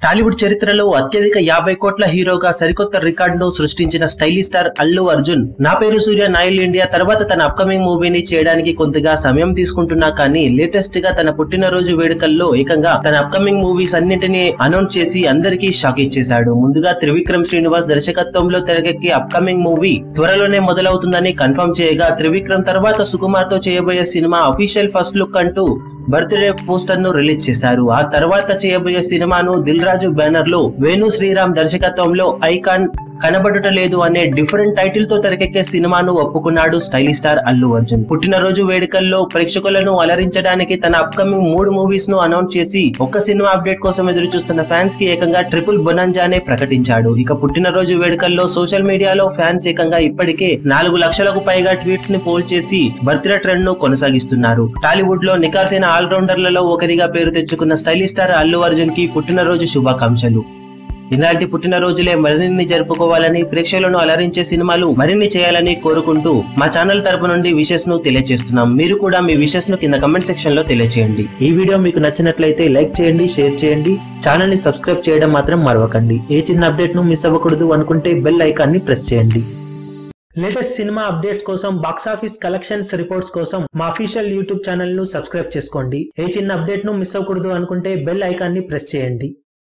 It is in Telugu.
టాలీవుడ్ చరిత్రలో అత్యధిక 50 కోట్ల హీరోగా సరికొత్త రికార్డును సృష్టించిన స్టైలిష్ స్టార్ అల్లు అర్జున్ నా పేరు సూర్య నాయల్ ఇండియా తర్వాత తన అప్కమింగ్ మూవీని చేయడానికి కొద్దిగా సమయం తీసుకుంటున్నా కానీ లేటెస్ట్ గా తన పుట్టినరోజు వేడుకల్లో ఏకంగా తన అప్కమింగ్ మూవీస్ అన్నింటినీ అనౌన్స్ చేసి అందరికీ షాక్ ఇచ్చేశాడు. ముందుగా త్రివిక్రమ్ శ్రీనివాస్ దర్శకత్వంలో తెరకెక్కి అప్కమింగ్ మూవీ త్వరలోనే మొదలవుతుందని కన్ఫర్మ్ చేయగా, త్రివిక్రమ్ తర్వాత సుకుమార్ తో చేయబోయే సినిమా అఫీషియల్ ఫస్ట్ లుక్ అంటూ బర్త్డే పోస్టర్ ను రిలీజ్ చేశారు. ఆ తర్వాత చేయబోయే సినిమాను దిల్ రాజు బ్యానర్ లో వేణు శ్రీరామ్ దర్శకత్వంలో ఐకాన్ కనబడుట లేదు అనే డిఫరెంట్ టైటిల్ తో తెరకెక్కే సినిమాను ఒప్పుకున్నాడు స్టైలిష్ స్టార్ అల్లు అర్జున్. పుట్టినరోజు వేడుకల్లో ప్రేక్షకులను అలరించడానికి తన అప్కమింగ్ 3 మూవీస్ ను అనౌన్స్ చేసి ఒక్క సినిమా అప్డేట్ కోసం ఎదురు చూస్తున్న ఫ్యాన్స్ కి ఏకంగా ట్రిపుల్ బొనాంజానే ప్రకటించాడు. ఇక పుట్టినరోజు వేడుకల్లో సోషల్ మీడియాలో ఫ్యాన్స్ ఏకంగా ఇప్పటికే 4 లక్షలకు పైగా ట్వీట్స్ ని పోల్ చేసి బర్త్డే ట్రెండ్ ను కొనసాగిస్తున్నారు. టాలీవుడ్ లో నికార్సైన ఆల్రౌండర్లలో ఒకరిగా పేరు తెచ్చుకున్న స్టైలిష్ స్టార్ అల్లు అర్జున్ కి పుట్టినరోజు శుభాకాంక్షలు. ఇలాంటి పుట్టినరోజులే మరిన్ని జరుపుకోవాలని, ప్రేక్షకులను అలరించే సినిమాలు మరిన్ని చేయాలని కోరుకుంటూ మా ఛానల్ తరపు నుండి విషెస్ ను తెలియజేస్తున్నాం. మీరు కూడా మీ విషెస్ ను కింద కమెంట్ సెక్షన్ లో తెలియజేయండి. ఈ వీడియో మీకు నచ్చినట్లయితే లైక్ చేయండి, షేర్ చేయండి, ఛానల్ ని సబ్స్క్రైబ్ చేయడం మాత్రం మరవకండి. ఏ చిన్న అప్డేట్ ను మిస్ అవ్వకూడదు అనుకుంటే బెల్ ఐకాన్ ని ప్రెస్ చేయండి. లేటెస్ట్ సినిమా అప్డేట్స్ కోసం, బాక్సాఫీస్ కలెక్షన్స్ రిపోర్ట్స్ కోసం మా అఫీషియల్ యూట్యూబ్ ఛానల్ ను సబ్స్క్రైబ్ చేసుకోండి. ఏ చిన్న అప్డేట్ ను మిస్ అవ్వకూడదు అనుకుంటే బెల్ ఐకాన్ ని ప్రెస్ చేయండి.